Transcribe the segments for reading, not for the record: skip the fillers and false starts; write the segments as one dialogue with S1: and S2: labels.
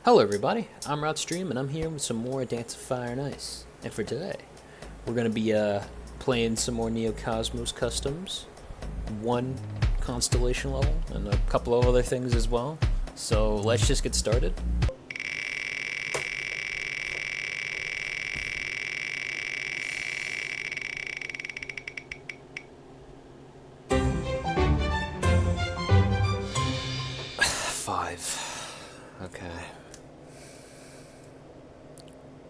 S1: Hello everybody, I'm Wroughtstream and I'm here with some more Dance of Fire and Ice. And for today, we're going to be playing some more Neo Cosmos customs, one constellation level, and a couple of other things as well. So let's just get started. Okay.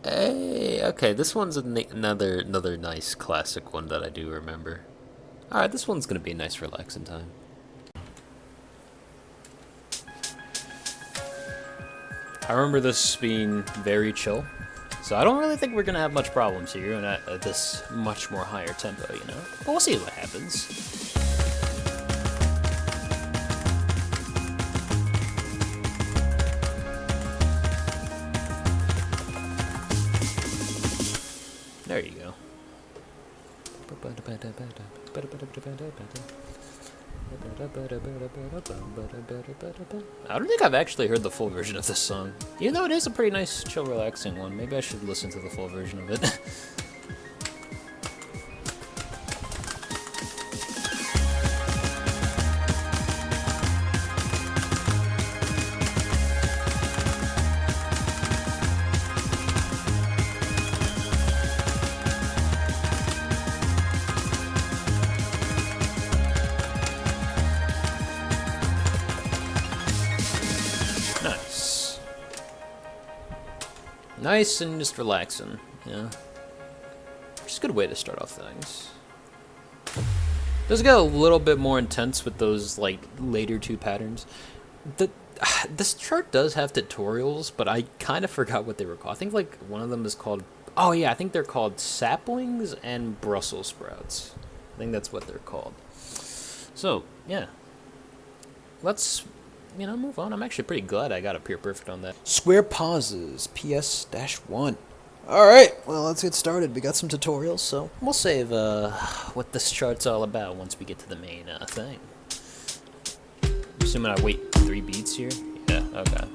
S1: Hey, okay, this one's another nice classic one that I do remember. Alright, this one's gonna be a nice relaxing time. I remember this being very chill, so I don't really think we're gonna have much problems here and at this much more higher tempo, you know? But we'll see what happens. There you go. I don't think I've actually heard the full version of this song. Even though it is a pretty nice, chill, relaxing one. Maybe I should listen to the full version of it. Nice. Nice and just relaxing, yeah. Just a good way to start off things. Does get a little bit more intense with those like later two patterns. This chart does have tutorials, but I kind of forgot what they were called. I think like one of them is called, oh yeah, I think they're called saplings and Brussels sprouts. I think that's what they're called. So yeah, let's move on. I'm actually pretty glad I got up here perfect on that. Square pauses, PS-1. Alright, well, let's get started. We got some tutorials, so we'll save what this chart's all about once we get to the main thing. Assuming I wait 3 beats here? Yeah, okay.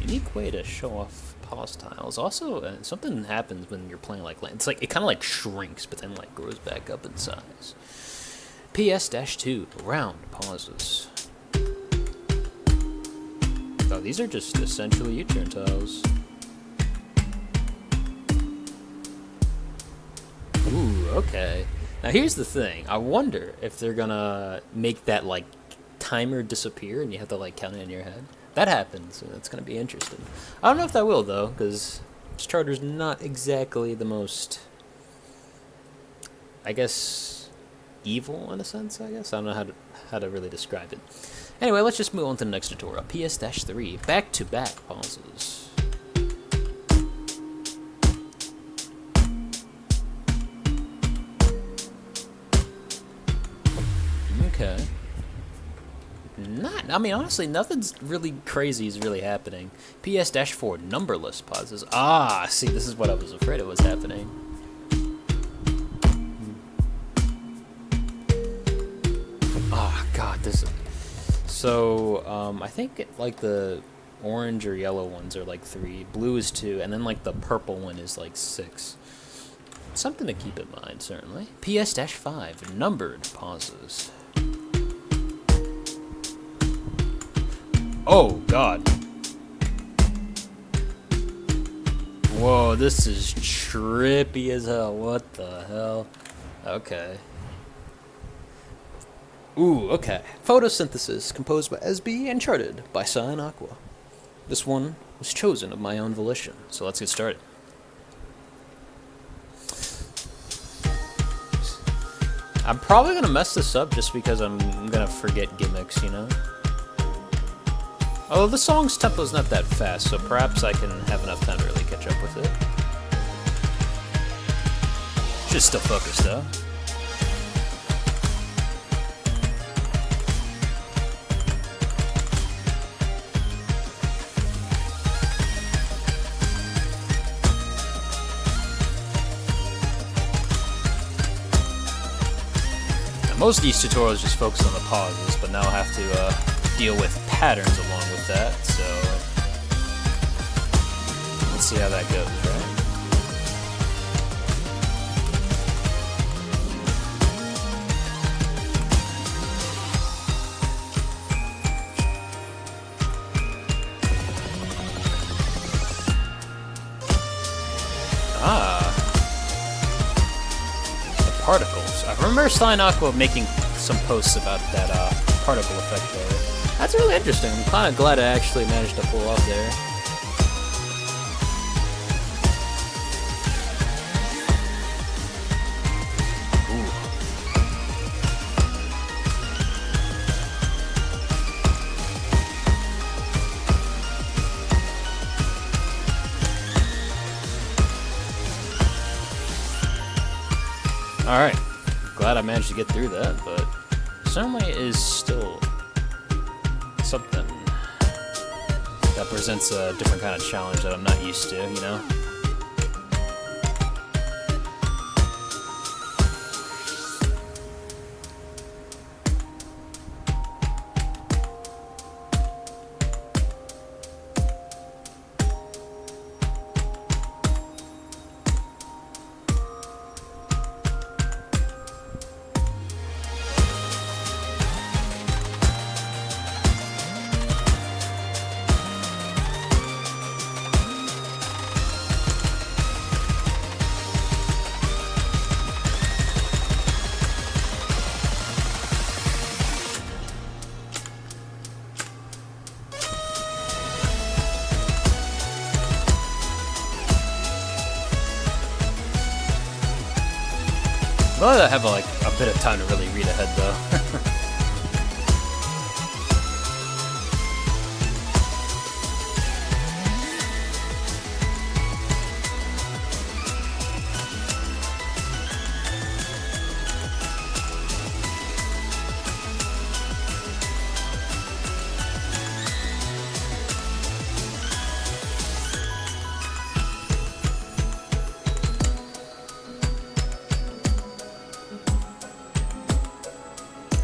S1: Unique way to show off pause tiles. Also, something happens when you're playing like it's like it kind of like shrinks, but then like grows back up in size. PS-2 round pauses. Oh, these are just essentially U-turn tiles. Ooh, okay. Now here's the thing. I wonder if they're gonna make that like timer disappear and you have to like count it in your head. That happens, and it's going to be interesting. I don't know if that will, though, because this charter's not exactly the most, I guess, evil in a sense, I guess. I don't know how to really describe it. Anyway, let's just move on to the next tutorial. PS-3, back-to-back pauses. Okay. I mean, honestly, nothing's really crazy is really happening. PS-4, numberless pauses. Ah, see, this is what I was afraid it was happening. Oh, God, this is... So, I think, like, the orange or yellow ones are, like, 3, blue is 2, and then, like, the purple one is, like, 6. Something to keep in mind, certainly. PS-5, numbered pauses. Oh, God. Whoa, this is trippy as hell. What the hell? Okay. Ooh, okay. Photosynthesis, composed by SB and charted by Cyan Aqua. This one was chosen of my own volition, so let's get started. I'm probably gonna mess this up just because I'm gonna forget gimmicks, you know? Although the song's tempo's not that fast, so perhaps I can have enough time to really catch up with it. Should still focus though. Most of these tutorials just focus on the pauses, but now I have to deal with patterns along with that, so let's see how that goes, right? Particles. I remember Stein Aqua making some posts about that particle effect there. That's really interesting. I'm kind of glad I actually managed to pull off there. Alright, glad I managed to get through that, but certainly is still something that presents a different kind of challenge that I'm not used to, you know? Well, I have like a bit of time to really read ahead though.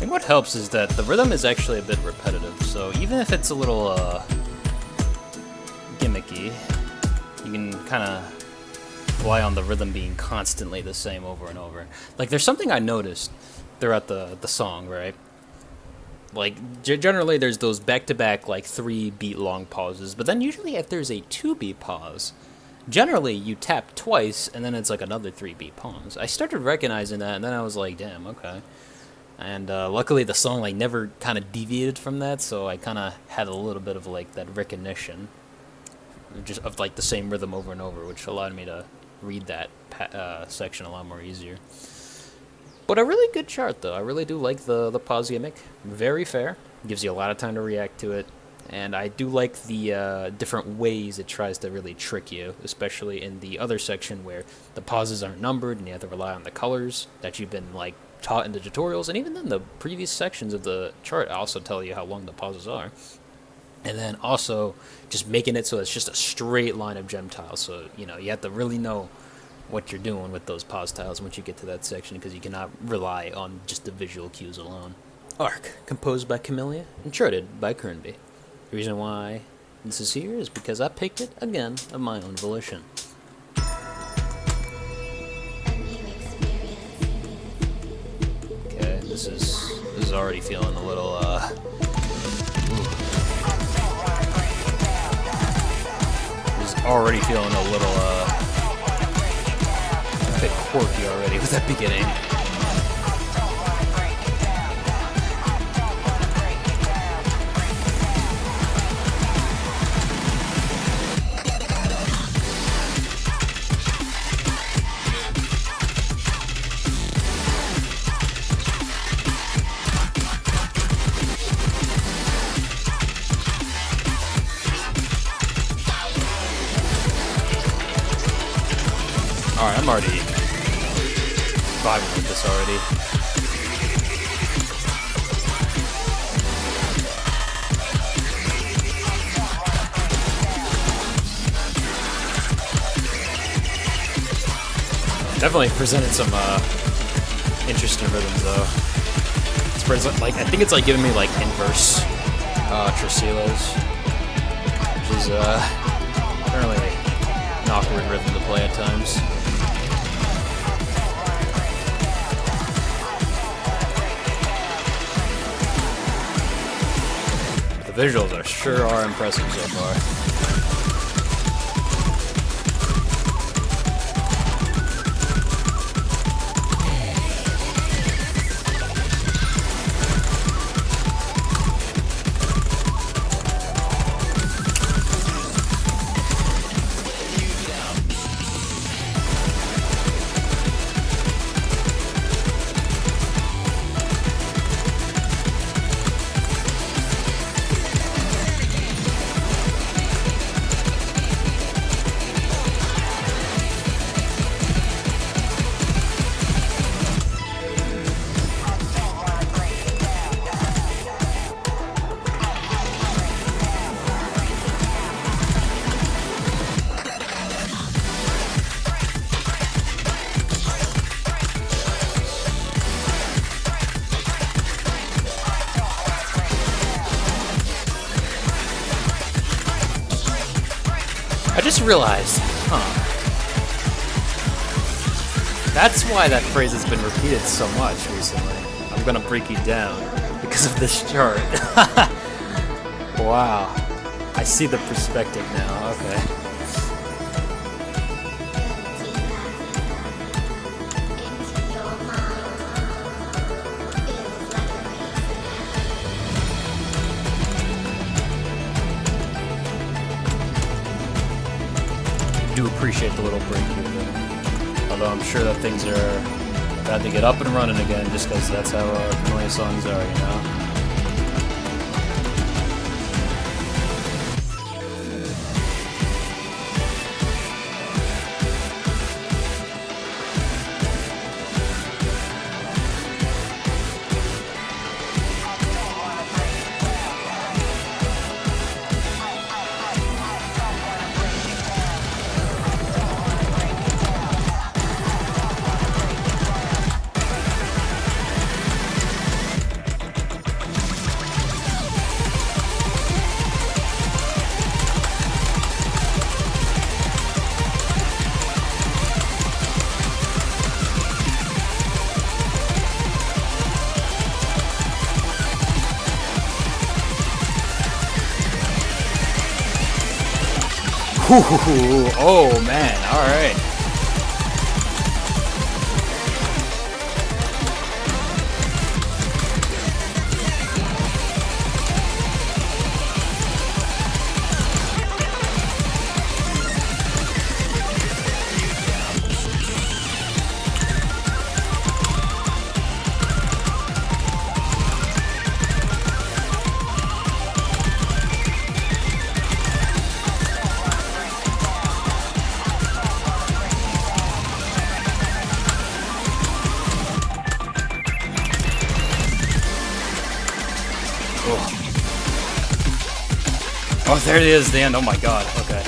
S1: What helps is that the rhythm is actually a bit repetitive, so even if it's a little gimmicky, you can kind of rely on the rhythm being constantly the same over and over. Like, there's something I noticed throughout the song, right? Like, generally there's those back-to-back, like, 3-beat long pauses, but then usually if there's a 2-beat pause, generally you tap twice, and then it's like another 3-beat pause. I started recognizing that, and then I was like, damn, okay. And luckily the song like never kind of deviated from that, so I kind of had a little bit of like that recognition just of like the same rhythm over and over, which allowed me to read that section a lot more easier. But a really good chart though. I really do like the pause gimmick. Very fair. Gives you a lot of time to react to it. And I do like the different ways it tries to really trick you, especially in the other section where the pauses aren't numbered and you have to rely on the colors that you've been like taught in the tutorials, and even then the previous sections of the chart also tell you how long the pauses are. And then also just making it so it's just a straight line of gem tiles, so you know you have to really know what you're doing with those pause tiles once you get to that section, because you cannot rely on just the visual cues alone. Arc, composed by Camellia and charted by Kernby. The reason why this is here is because I picked it again of my own volition. This is already feeling a little this is already feeling a little a bit quirky already with that beginning. Alright, I'm already vibing with this already. Definitely presented some interesting rhythms though. spreads like I think it's like giving me like inverse Tricilos, which is apparently an awkward rhythm to play at times. The visuals sure are impressive so far. I just realized, that's why that phrase has been repeated so much recently. I'm gonna break you down because of this chart. Wow. I see the perspective now, okay. Do appreciate the little break here, though. Although I'm sure that things are about to get up and running again, just because that's how Camellia songs are, you know? Ooh, oh man, alright. Oh, there it is, the end. Oh my god, okay.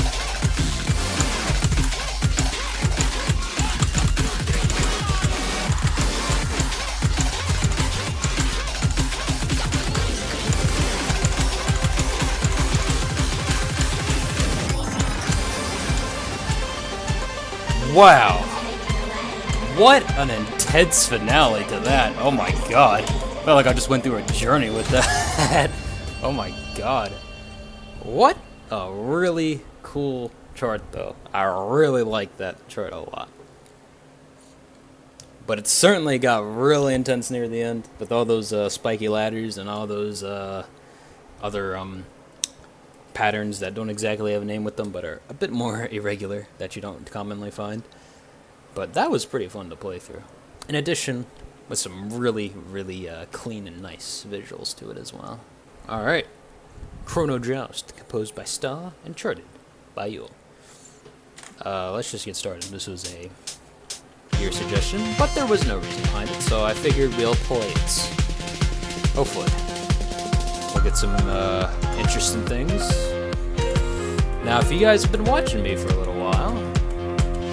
S1: Wow. What an intense finale to that. Oh my god. Felt like I just went through a journey with that. Oh my god. What a really cool chart, though. I really like that chart a lot. But it certainly got really intense near the end with all those spiky ladders and all those other patterns that don't exactly have a name with them but are a bit more irregular that you don't commonly find. But that was pretty fun to play through. In addition, with some really, really clean and nice visuals to it as well. Alright. Chrono Joust, composed by Star and charted by Yule. Let's just get started. This was your suggestion, but there was no reason behind it, so I figured we'll play it. Hopefully. We'll get some interesting things. Now, if you guys have been watching me for a little while,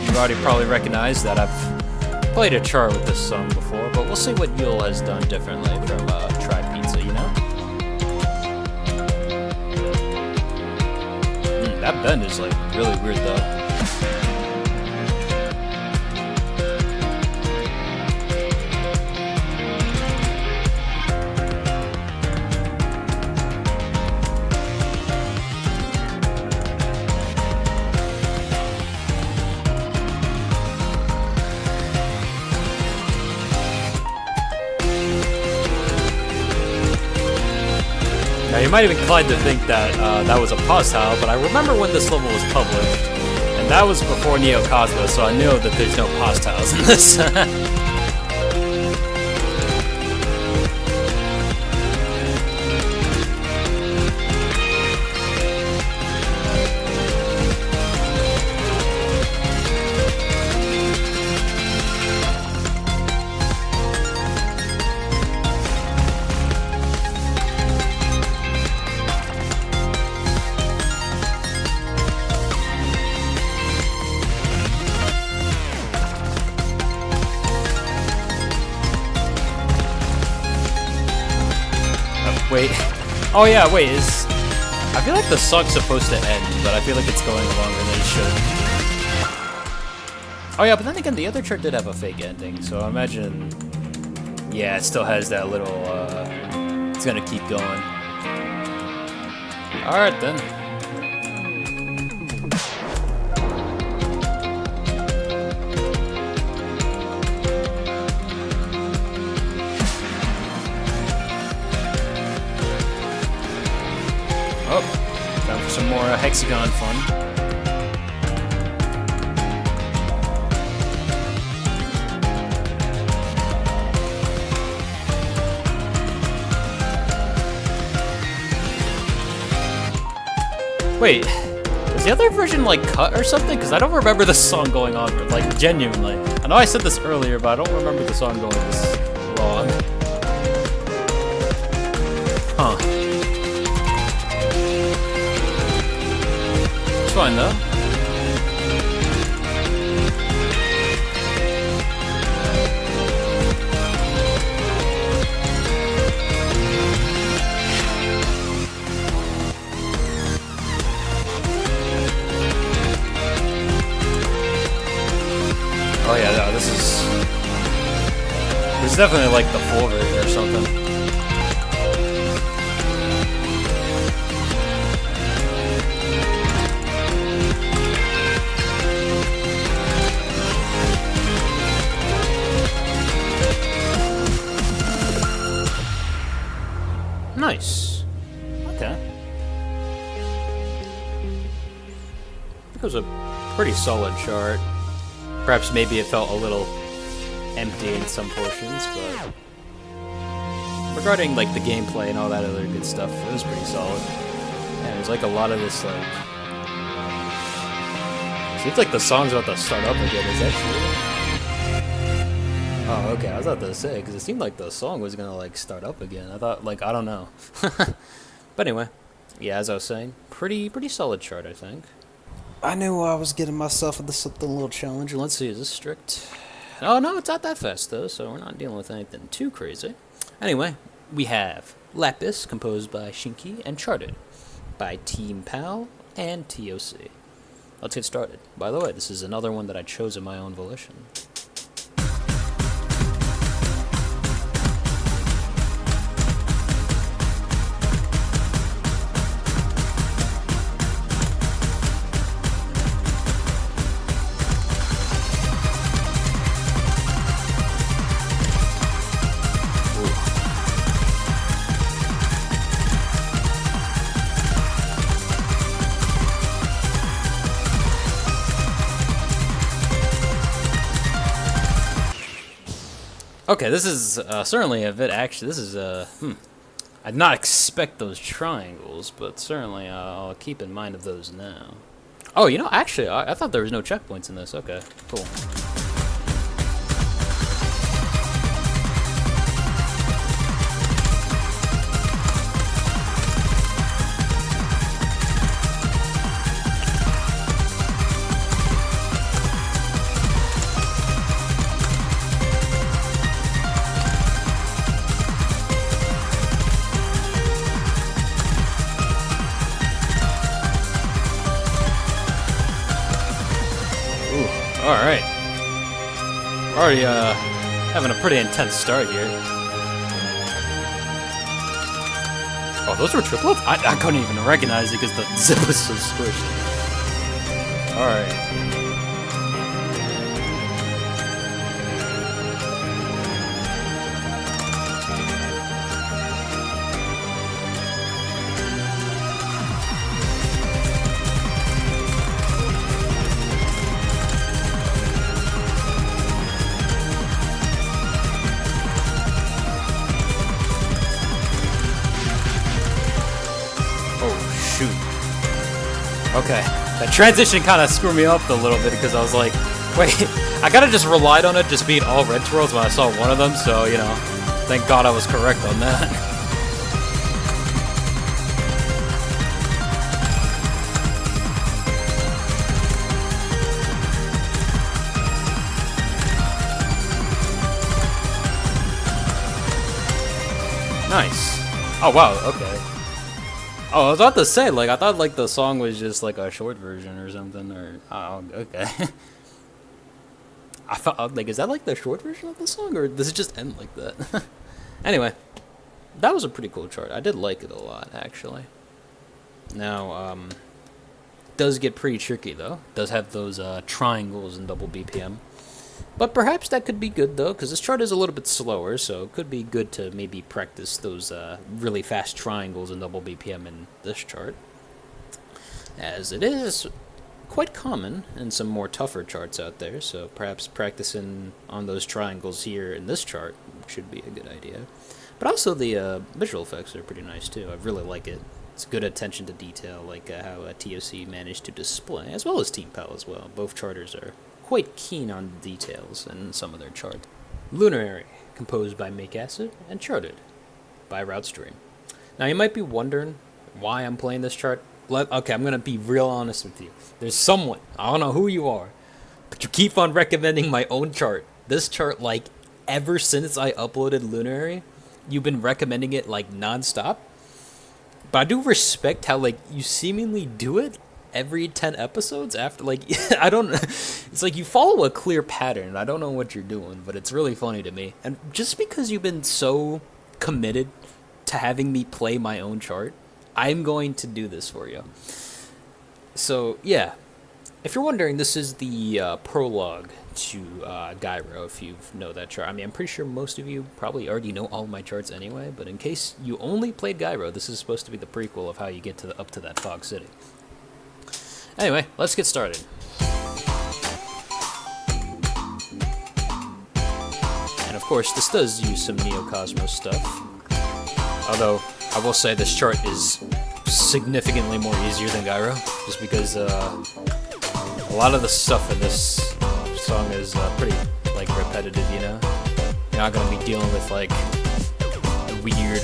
S1: you've already probably recognized that I've played a chart with this song before, but we'll see what Yule has done differently from That bend is like really weird though. Now, you might have been inclined to think that that was a pause tile, but I remember when this level was published, and that was before Neo Cosmos, so I knew that there's no pause tiles in this. Wait. Oh yeah, wait, I feel like the song's supposed to end, but I feel like it's going longer than it should. Oh yeah, but then again, the other chart did have a fake ending, so I imagine... Yeah, it still has that little, it's gonna keep going. Alright then. Oh, time for some more hexagon fun. Wait, is the other version like cut or something? Because I don't remember the song going on, like genuinely. I know I said this earlier, but I don't remember the song going this long. Huh. It's fine though. Oh yeah, no, this is definitely like the full version or something. Nice. Okay. It was a pretty solid chart. Perhaps maybe it felt a little empty in some portions, but regarding like the gameplay and all that other good stuff, it was pretty solid. And there's like a lot of this like... Seems like the song's about to start up again, is that true? Oh, okay, I was about to say, because it seemed like the song was gonna like start up again. I thought, like, I don't know. But anyway, yeah, as I was saying, pretty solid chart, I think. I knew I was getting myself into something a little challenging. Let's see, is this strict? Oh no, it's not that fast though, so we're not dealing with anything too crazy. Anyway, we have Lapis, composed by Shinki, and charted by Team Pal and TOC. Let's get started. By the way, this is another one that I chose of my own volition. Okay, this is certainly a bit actually. This is I did not expect those triangles, but certainly I'll keep in mind of those now. Oh, you know, actually, I thought there was no checkpoints in this. Okay, cool. Alright. We're already having a pretty intense start here. Oh, those were triplets? I couldn't even recognize it because the zip was so squished. Alright. Okay, that transition kind of screwed me up a little bit because I was like, wait, I kind of just relied on it just being all red twirls when I saw one of them, so, you know, thank God I was correct on that. Nice. Oh, wow, okay. Oh, I was about to say, like, I thought, like, the song was just, like, a short version or something, or... Oh, okay. I thought, like, is that, like, the short version of the song, or does it just end like that? Anyway, that was a pretty cool chart. I did like it a lot, actually. Now, does get pretty tricky, though. Does have those, triangles in double BPM. But perhaps that could be good, though, because this chart is a little bit slower, so it could be good to maybe practice those really fast triangles in double BPM in this chart, as it is quite common in some more tougher charts out there, so perhaps practicing on those triangles here in this chart should be a good idea. But also the visual effects are pretty nice, too. I really like it. It's good attention to detail, like how TOC managed to display, as well as Team Pal as well. Both charters are quite keen on details in some of their charts. Lunary, composed by Make Acid and charted by Wroughtstream. Now you might be wondering why I'm playing this chart. Okay, I'm going to be real honest with you. There's someone, I don't know who you are, but you keep on recommending my own chart. This chart, like, ever since I uploaded Lunary, you've been recommending it, like, non-stop. But I do respect how, like, you seemingly do it every 10 episodes after, like, I don't, it's like you follow a clear pattern. I don't know what you're doing, but it's really funny to me. And just because you've been so committed to having me play my own chart, I'm going to do this for you. So, yeah. If you're wondering, this is the prologue to Gyro, if you know that chart. I mean, I'm pretty sure most of you probably already know all of my charts anyway, but in case you only played Gyro, this is supposed to be the prequel of how you get to up to that Fog City. Anyway, let's get started. And of course, this does use some Neocosmos stuff. Although, I will say this chart is significantly more easier than Gyro, just because a lot of the stuff in this song is pretty, like, repetitive, you know? You're not going to be dealing with, like, weird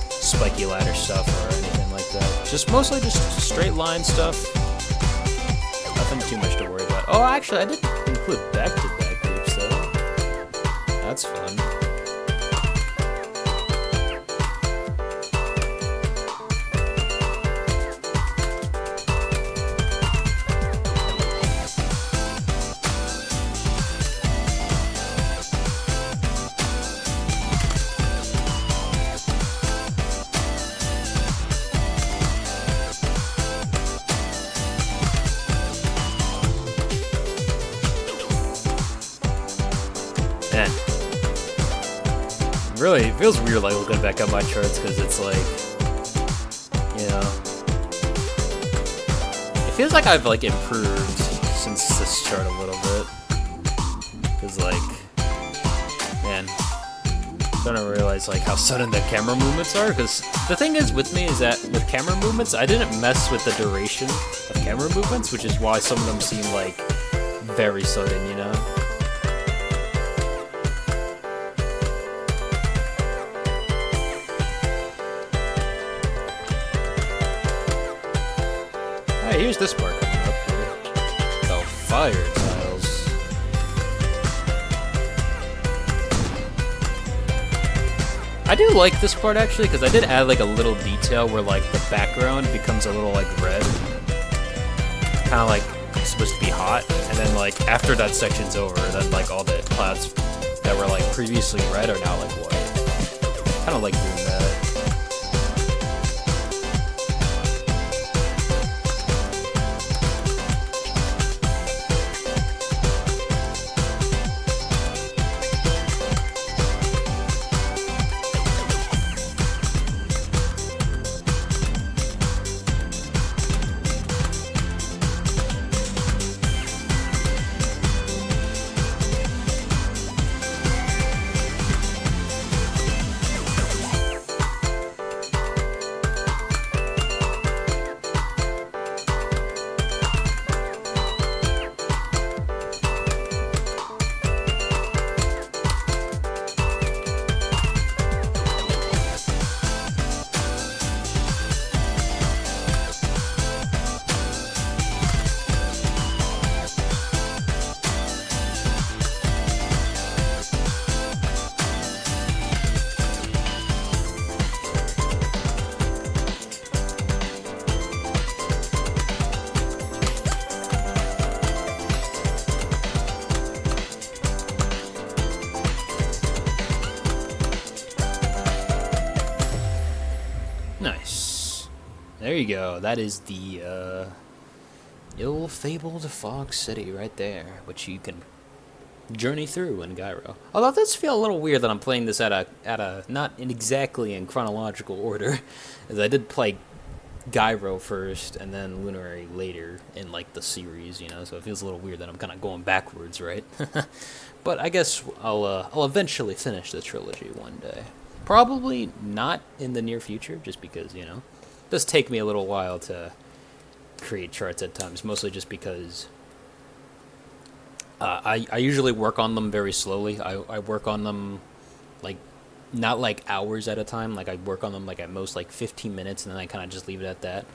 S1: spiky ladder stuff or anything like that. Just mostly just straight line stuff. Nothing too much to worry about. Oh, actually, I did include back-to-back groups, though. That's fun. Man, really, it feels weird, like, looking back at my charts, because it's like, you know, it feels like I've, like, improved since this chart a little bit, because, like, man, I'm starting to realize, like, how sudden the camera movements are, because the thing is with me is that with camera movements, I didn't mess with the duration of camera movements, which is why some of them seem, like, very sudden, you know? Hey, here's this part coming up here. The fire tiles. I do like this part, actually, because I did add, like, a little detail where, like, the background becomes a little, like, red. Kind of like supposed to be hot, and then like after that section's over, then like all the clouds that were like previously red are now like white. Kind of like doing that. Nice. There you go. That is the ill-fabled Fog City right there, which you can journey through in Gyro. Although it does feel a little weird that I'm playing this at a not exactly in chronological order, as I did play Gyro first and then Lunary later in like the series, you know. So it feels a little weird that I'm kind of going backwards, right? But I guess I'll eventually finish the trilogy one day. Probably not in the near future, just because, you know, it does take me a little while to create charts at times, mostly just because I usually work on them very slowly. I work on them, like, not like hours at a time. Like, I work on them, like, at most, like, 15 minutes, and then I kind of just leave it at that.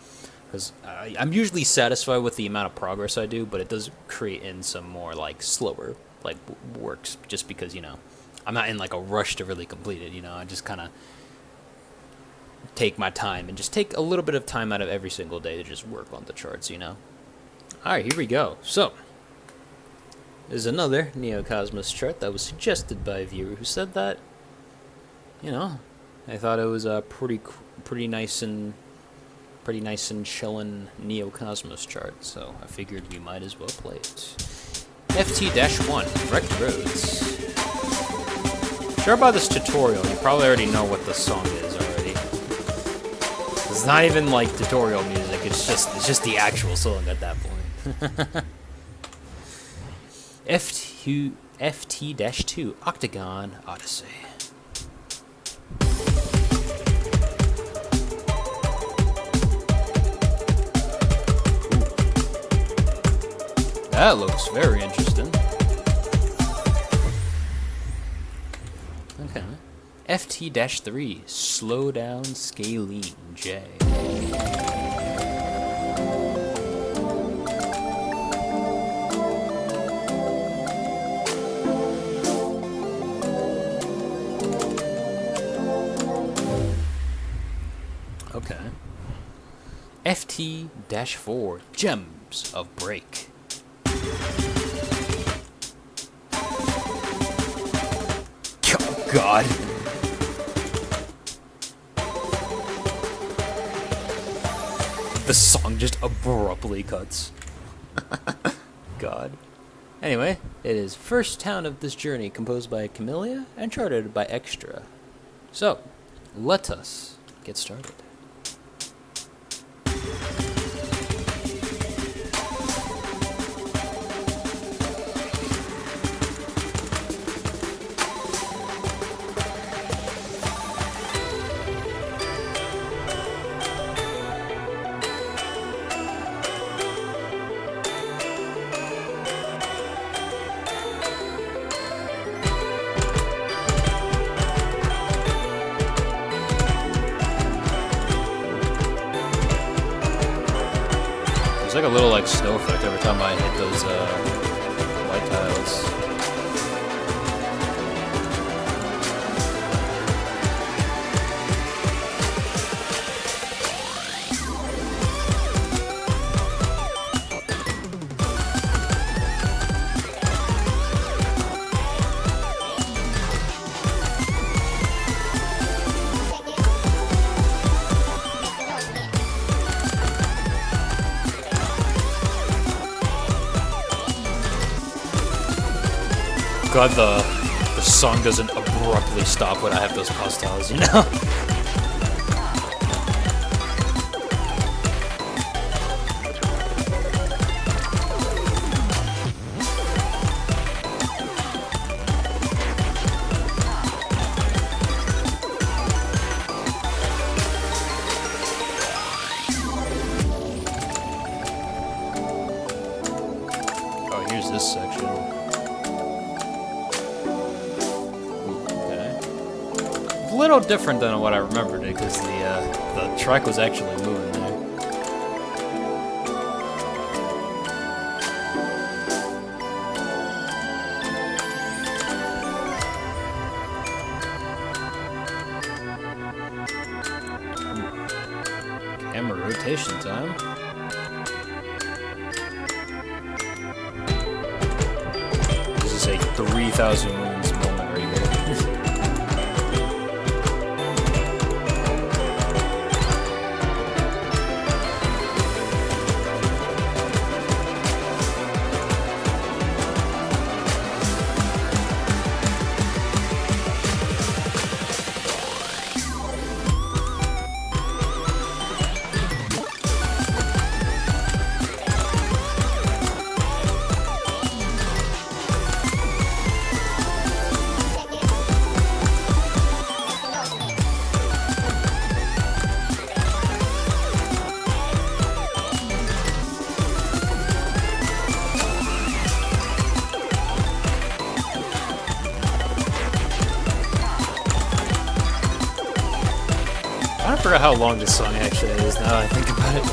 S1: Because I'm usually satisfied with the amount of progress I do, but it does create in some more, like, slower, like, works, just because, you know, I'm not in like a rush to really complete it, you know. I just kind of take my time and just take a little bit of time out of every single day to just work on the charts, you know. Alright, here we go. So, there's another Neocosmos chart that was suggested by a viewer who said that, you know, I thought it was a pretty nice and chillin' Neocosmos chart, so I figured we might as well play it. FT-1, Wrecked Roads. Sure, by this tutorial, you probably already know what the song is already. It's not even like tutorial music, it's just the actual song at that point. FT-2 Octagon Odyssey. Ooh. That looks very interesting. Okay. FT-3 Slow Down Scalene J. Okay. FT-4 Gems of Break. God. The song just abruptly cuts. God. Anyway, it is first town of this journey, composed by Camellia and charted by Extra. So, let us get started. There's like a little like snow effect every time I hit those white tiles. glad the song doesn't abruptly stop when I have those pause, you know? Oh, here's this section. A little different than what I remembered it, because the track was actually moving there. Camera rotation time. This is a 3,000 moons moment right here. I forgot how long this song actually is now I think about it.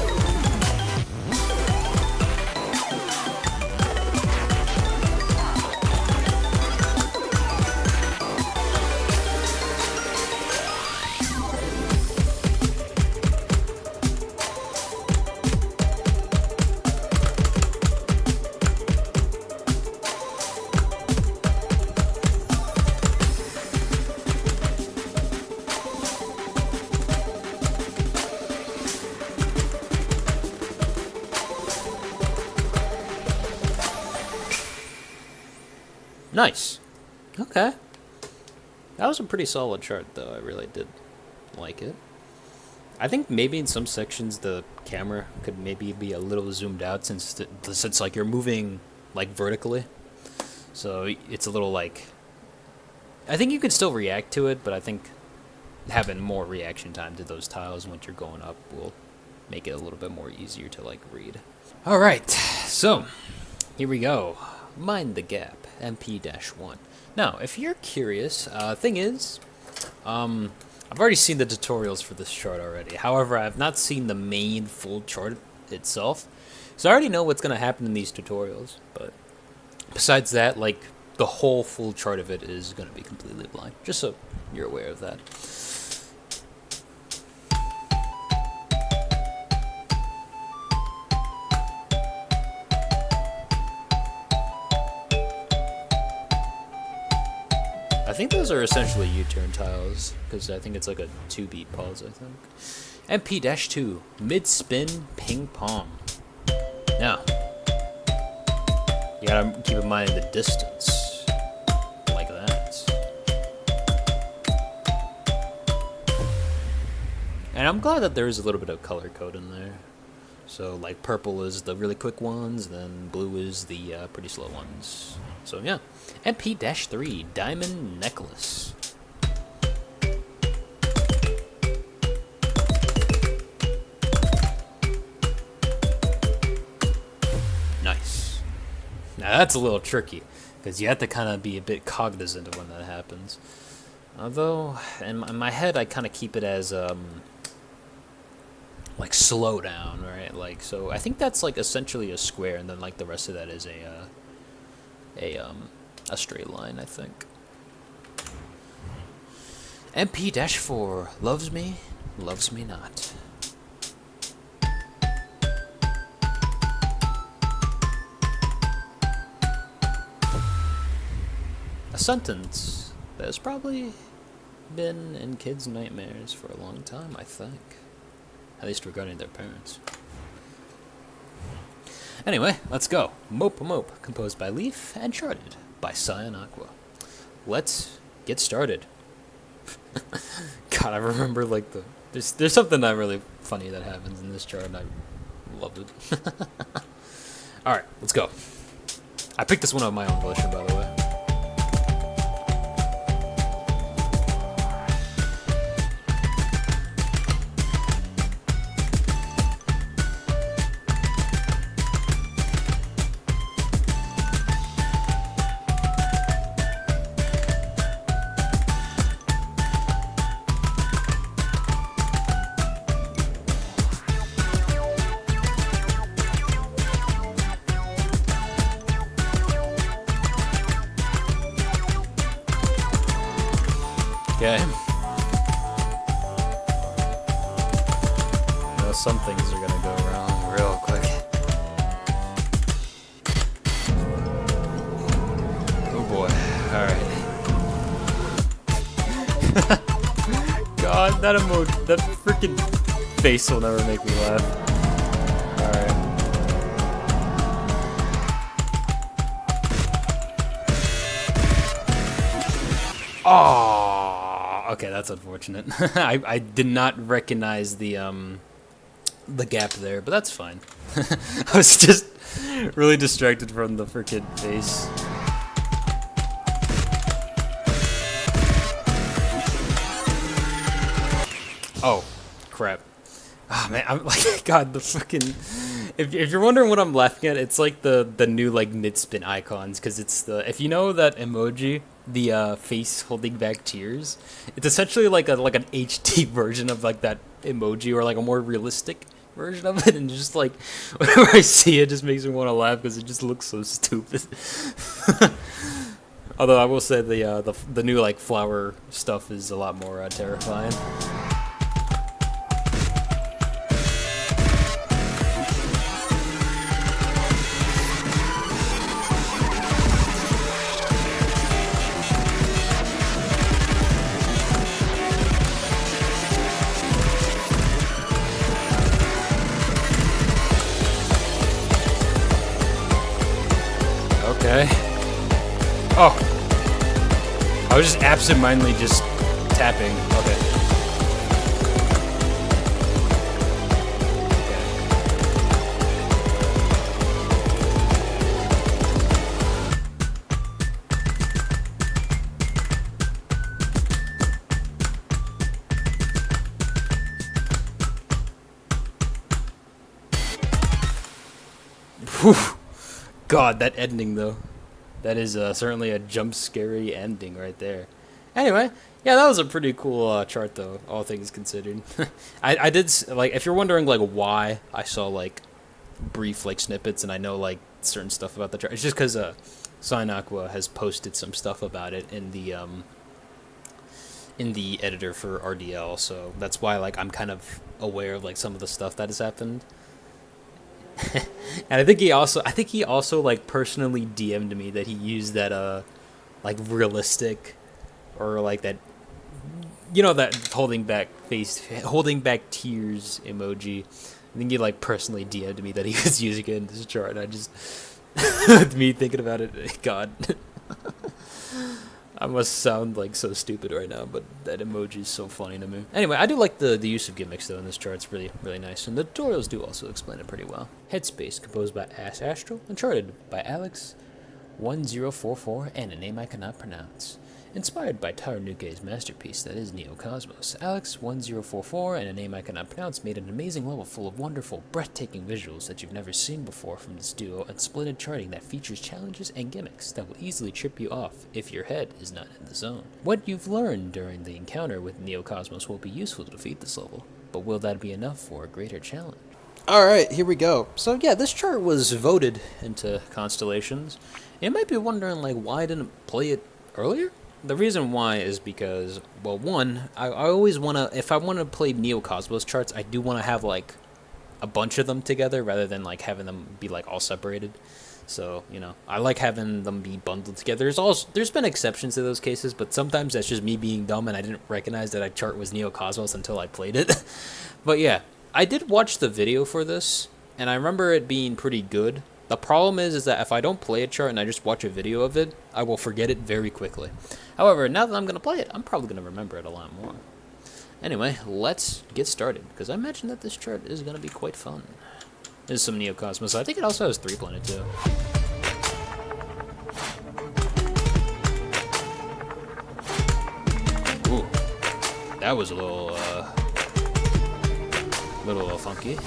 S1: Nice. Okay. That was a pretty solid chart, though. I really did like it. I think maybe in some sections the camera could maybe be a little zoomed out since it's like you're moving like vertically. So it's a little like... I think you could still react to it, but I think having more reaction time to those tiles once you're going up will make it a little bit more easier to like read. All right. So here we go. Mind the Gap, MP-1. Now, if you're curious, thing is, I've already seen the tutorials for this chart already. However, I've not seen the main full chart itself, so I already know what's going to happen in these tutorials. But besides that, like, the whole full chart of it is going to be completely blind, just so you're aware of that. I think those are essentially U-turn tiles, because I think it's like a 2-beat pause, I think. MP-2, mid-spin ping pong. Now, you gotta keep in mind the distance, like that. And I'm glad that there is a little bit of color code in there. So, like, purple is the really quick ones, then blue is the pretty slow ones. So, yeah. MP-3, Diamond Necklace. Nice. Now, that's a little tricky, because you have to kind of be a bit cognizant of when that happens. Although, in my head, I kind of keep it as, like, slow down, right? Like, so I think that's, like, essentially a square, and then, like, the rest of that is a straight line, I think. MP-4, loves me not. A sentence that has probably been in kids' nightmares for a long time, I think. At least regarding their parents. Anyway, let's go. Mope, composed by Leaf and charted by Cyan Aqua. Let's get started. God, I remember like there's something that really funny that happens in this chart, and I loved it. All right, let's go. I picked this one up of my own volition, by the way. Okay. Now some things are gonna go wrong real quick. Oh boy. Alright. God, that emoji, that freaking face will never make me laugh. Alright. Oh! Okay, that's unfortunate. I did not recognize the gap there, but that's fine. I was just really distracted from the freaking face. Oh, crap. Oh man, I'm like, God, the fucking. If you're wondering what I'm laughing at, it's like the new like mid spin icons, because it's the, if you know that emoji, the face holding back tears, it's essentially like an HD version of like that emoji, or like a more realistic version of it, and just like whenever I see it, it just makes me want to laugh because it just looks so stupid. Although I will say the new like flower stuff is a lot more terrifying. Okay. Oh. I was just absentmindedly just tapping. Okay. Whew. God, that ending though. That is certainly a jump scary ending right there. Anyway, yeah, that was a pretty cool chart though, all things considered. I did, like, if you're wondering like why I saw like brief like snippets and I know like certain stuff about the chart, it's just because Cyan Aqua has posted some stuff about it in the editor for RDL, so that's why like I'm kind of aware of like some of the stuff that has happened. And I think he also like personally DM'd me that he used that like realistic, or like that, you know, that holding back tears emoji. I think he like personally DM'd me that he was using it in this chart, and I just me thinking about it, God. I must sound like so stupid right now, but that emoji is so funny to me. Anyway, I do like the use of gimmicks though in this chart. It's really, really nice, and the tutorials do also explain it pretty well. Headspace, composed by Ash Astral, and charted by Alex1044, and a name I cannot pronounce. Inspired by Taro Nuke's masterpiece that is Neocosmos, Alex1044, and a name I cannot pronounce, made an amazing level full of wonderful, breathtaking visuals that you've never seen before from this duo, and splendid charting that features challenges and gimmicks that will easily trip you off if your head is not in the zone. What you've learned during the encounter with Neocosmos will be useful to defeat this level, but will that be enough for a greater challenge? Alright, here we go. So yeah, this chart was voted into Constellations. You might be wondering, like, why I didn't play it earlier? The reason why is because, well, one, I always want to, if I want to play Neocosmos charts, I do want to have, like, a bunch of them together rather than, like, having them be, like, all separated. So, you know, I like having them be bundled together. There's been exceptions to those cases, but sometimes that's just me being dumb and I didn't recognize that a chart was Neocosmos until I played it. But yeah, I did watch the video for this, and I remember it being pretty good. The problem is that if I don't play a chart and I just watch a video of it, I will forget it very quickly. However, now that I'm going to play it, I'm probably going to remember it a lot more. Anyway, let's get started, because I imagine that this chart is going to be quite fun. There's some Neocosmos. I think it also has 3 planet too. Ooh, that was a little funky.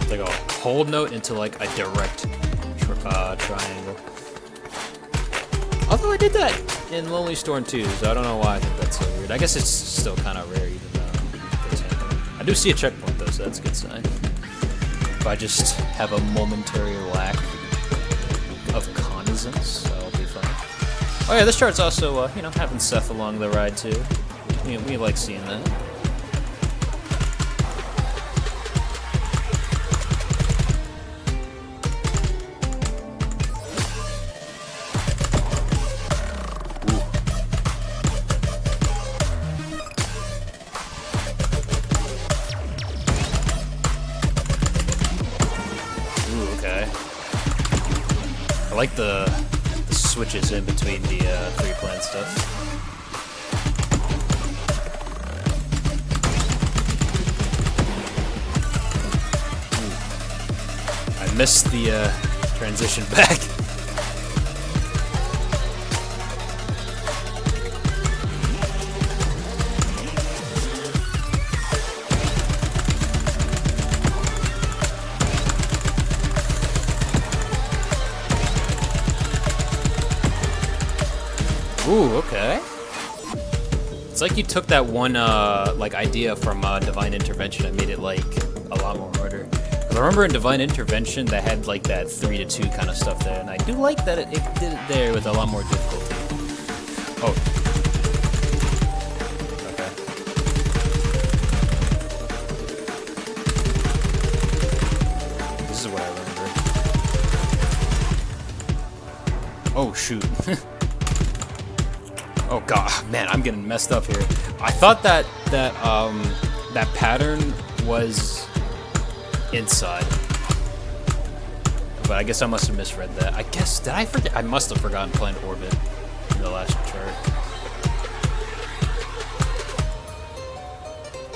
S1: Like a hold note into like a direct triangle. Although I did that in Lonely Storm 2, so I don't know why I think that's so weird. I guess it's still kind of rare, even though it's happening. I do see a checkpoint though, so that's a good sign. If I just have a momentary lack of cognizance, so I'll be fine. Oh yeah, this chart's also, you know, having Seth along the ride too. We like seeing that. I like the switches in between the 3 planet stuff. Ooh. I missed the transition back. Ooh, okay. It's like you took that one like idea from Divine Intervention and made it like a lot more harder. Because I remember in Divine Intervention that had like that 3-2 kind of stuff there, and I do like that it did it there with a lot more difficulty. Oh. Okay. This is what I remember. Oh shoot. Oh god, man, I'm getting messed up here. I thought that that pattern was inside, but I guess I must have misread that. I guess did I forget? I must have forgotten Planet Orbit in the last chart.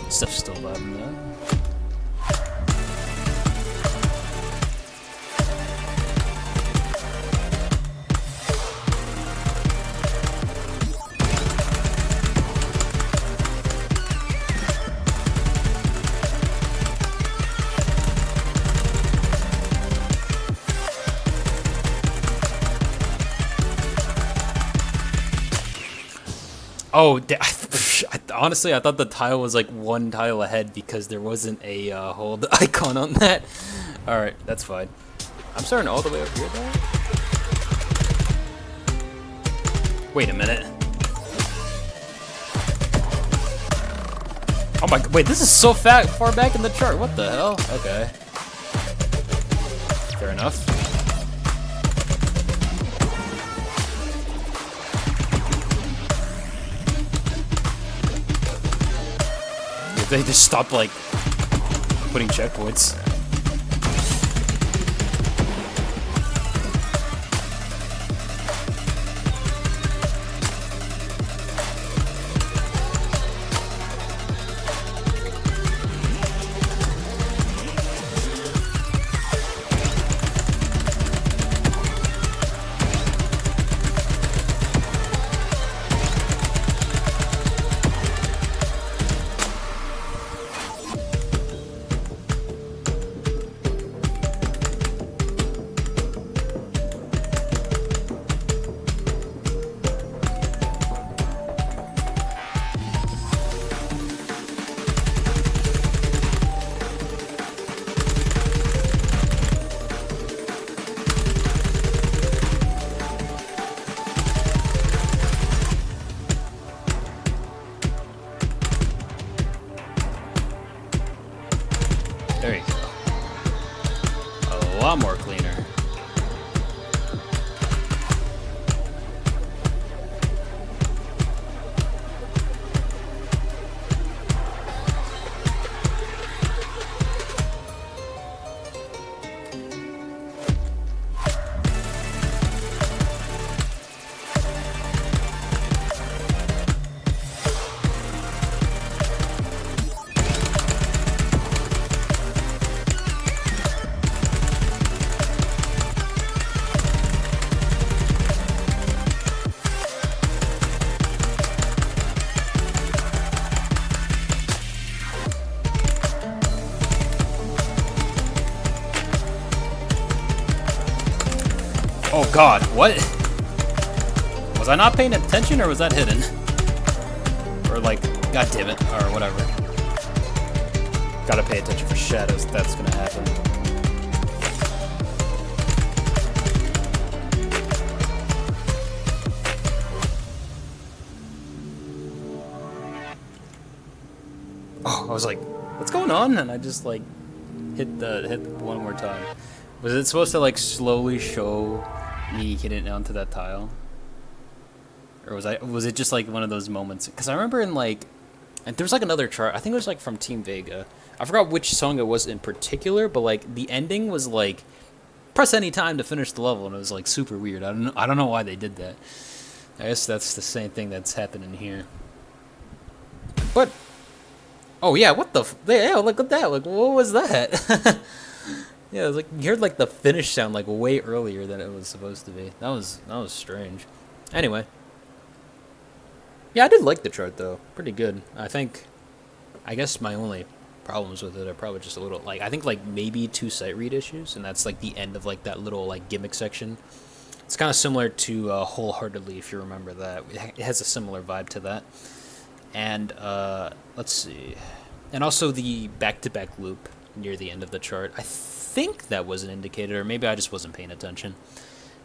S1: Stuff's still vibing though. Oh, honestly, I thought the tile was like 1 tile ahead because there wasn't a hold icon on that. Alright, that's fine. I'm starting all the way up here though? Wait a minute. Oh my, wait, this is so far back in the chart. What the hell? Okay. Fair enough. They just stopped, like, putting checkpoints. There you go. A lot more cleaner. Oh god, what? Was I not paying attention or was that hidden? Or like, god damn it, or whatever. Gotta pay attention for shadows if that's gonna happen. Oh, I was like, what's going on? And I just like hit one more time. Was it supposed to like slowly show me getting onto that tile? Or was it just like one of those moments? Because I remember in like, and there was like another chart, I think it was like from Team Vega. I forgot which song it was in particular, but like the ending was like, press any time to finish the level, and it was like super weird. I don't know why they did that. I guess that's the same thing that's happening here. But, oh yeah, what the, yeah, look at that, like what was that? Yeah, it was like, you heard like the finish sound like way earlier than it was supposed to be. That was strange. Anyway. Yeah, I did like the chart though. Pretty good. I guess my only problems with it are probably just a little, like, I think like maybe 2 sight read issues, and that's like the end of like that little like gimmick section. It's kind of similar to Wholeheartedly, if you remember that. It has a similar vibe to that. And let's see. And also the back-to-back loop near the end of the chart. I think that was an indicator, or maybe I just wasn't paying attention.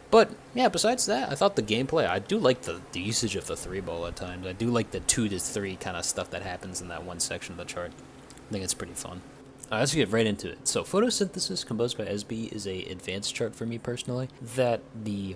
S1: But yeah, besides that, I thought the gameplay, I do like the usage of the 3-ball at times. I do like the 2 to 3 kind of stuff that happens in that one section of the chart. I think it's pretty fun. Let's get right into it. So photosynthesis composed by SB is a advanced chart for me personally. That the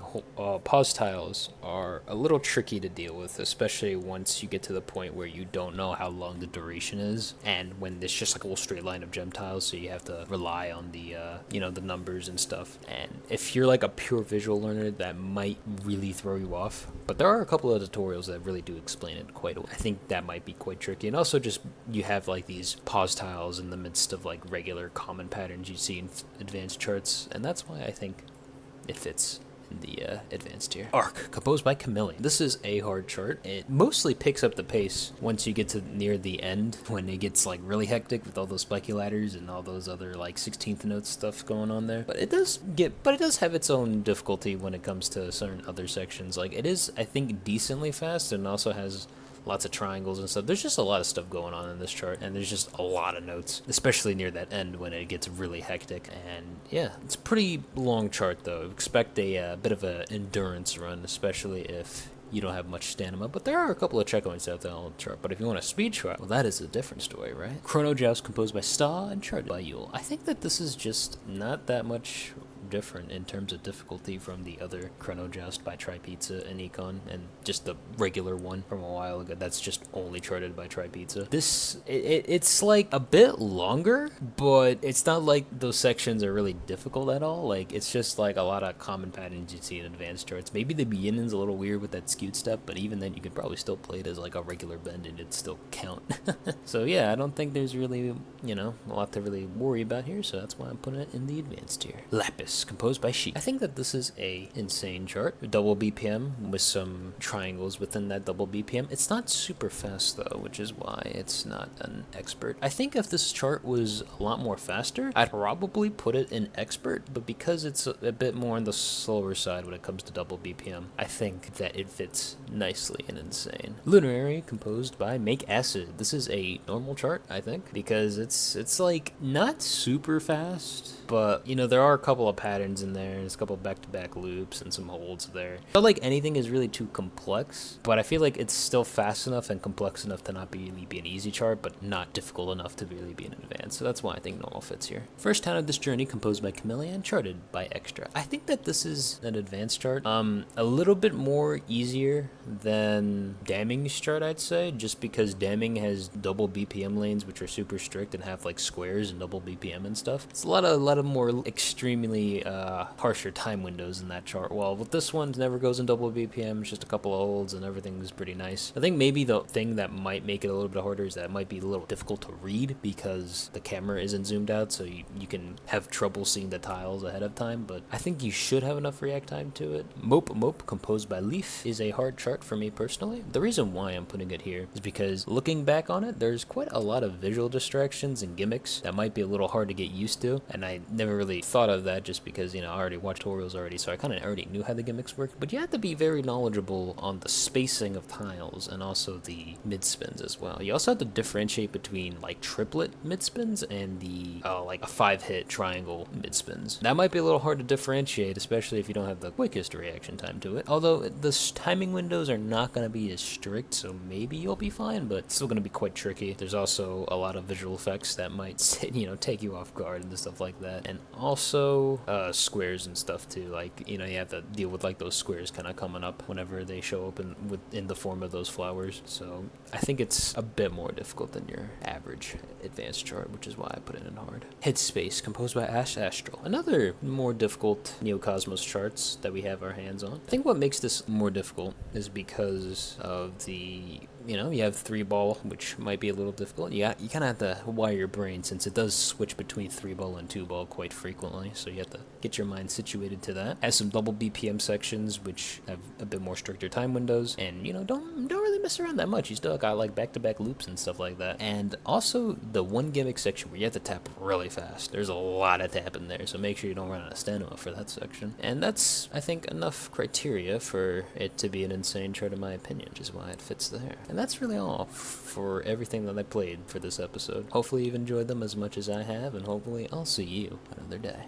S1: pause tiles are a little tricky to deal with, especially once you get to the point where you don't know how long the duration is, and when there's just like a little straight line of gem tiles, so you have to rely on the the numbers and stuff. And if you're like a pure visual learner, that might really throw you off. But there are a couple of tutorials that really do explain it quite well. I think that might be quite tricky. And also just you have like these pause tiles in the midst of like regular common patterns you see in advanced charts, and that's why I think it fits in the advanced tier. Arc, composed by Chameleon. This is a hard chart. It mostly picks up the pace once you get to near the end, when it gets like really hectic with all those spiky ladders and all those other like 16th note stuff going on there. But it does have its own difficulty when it comes to certain other sections. Like it is, I think, decently fast, and also has lots of triangles and stuff. There's just a lot of stuff going on in this chart, and there's just a lot of notes, especially near that end when it gets really hectic. And yeah, it's a pretty long chart though. Expect a bit of an endurance run, especially if you don't have much stamina. But there are a couple of checkpoints out there on the chart. But if you want a speed chart, well, that is a different story, right? Chrono Joust composed by Sta and charted by Yule. I think that this is just not that much different in terms of difficulty from the other Chrono Joust by Tri-Pizza and Econ, and just the regular one from a while ago that's just only charted by Tri-Pizza. This, it's like a bit longer, but it's not like those sections are really difficult at all. Like, it's just like a lot of common patterns you see in advanced charts. Maybe the beginning's a little weird with that skewed step, but even then you could probably still play it as like a regular bend and it'd still count. So yeah, I don't think there's really, a lot to really worry about here, so that's why I'm putting it in the advanced tier. Lapis, composed by Sheik. I think that this is a insane chart. Double BPM with some triangles within that double BPM. It's not super fast though, which is why it's not an expert. I think if this chart was a lot more faster, I'd probably put it in expert, but because it's a bit more on the slower side when it comes to double BPM, I think that it fits nicely in insane. Lunary, composed by Make Acid. This is a normal chart, I think, because it's like not super fast, but there are a couple of patterns in there. There's a couple of back-to-back loops and some holds there. I don't like anything is really too complex, but I feel like it's still fast enough and complex enough to not really be an easy chart, but not difficult enough to really be an advanced. So that's why I think normal fits here. First Town of This Journey, composed by Chameleon, charted by Extra. I think that this is an advanced chart. A little bit more easier than Damming's chart, I'd say, just because Damming has double BPM lanes, which are super strict and have like squares and double BPM and stuff. It's a lot of more extremely harsher time windows in that chart. Well, with this one, never goes in double BPM. It's just a couple of holds and everything's pretty nice. I think maybe the thing that might make it a little bit harder is that it might be a little difficult to read because the camera isn't zoomed out, so you can have trouble seeing the tiles ahead of time, but I think you should have enough react time to it. Mope, composed by Leaf, is a hard chart for me personally. The reason why I'm putting it here is because looking back on it, there's quite a lot of visual distractions and gimmicks that might be a little hard to get used to, and I never really thought of that just because, I already watched tutorials already, so I kind of already knew how the gimmicks work. But you have to be very knowledgeable on the spacing of tiles and also the mid spins as well. You also have to differentiate between like triplet mid spins and the like a 5-hit triangle mid spins. That might be a little hard to differentiate, especially if you don't have the quickest reaction time to it. Although the timing windows are not going to be as strict, so maybe you'll be fine, but it's still going to be quite tricky. There's also a lot of visual effects that might take you off guard and stuff like that. And also squares and stuff too. Like, you have to deal with like those squares kind of coming up whenever they show up in the form of those flowers. So I think it's a bit more difficult than your average advanced chart, which is why I put it in hard. Headspace, composed by Ash Astral. Another more difficult Neocosmos charts that we have our hands on. I think what makes this more difficult is because of the you have 3-ball, which might be a little difficult. You kind of have to wire your brain, since it does switch between 3-ball and 2-ball quite frequently, so you have to get your mind situated to that. Has some double BPM sections, which have a bit more stricter time windows, and don't really mess around that much. You still got like back-to-back loops and stuff like that. And also the one gimmick section where you have to tap really fast. There's a lot of tapping there, so make sure you don't run out of stamina for that section. And that's, I think, enough criteria for it to be an insane chart in my opinion, which is why it fits there. And that's really all for everything that I played for this episode. Hopefully you've enjoyed them as much as I have, and hopefully I'll see you another day.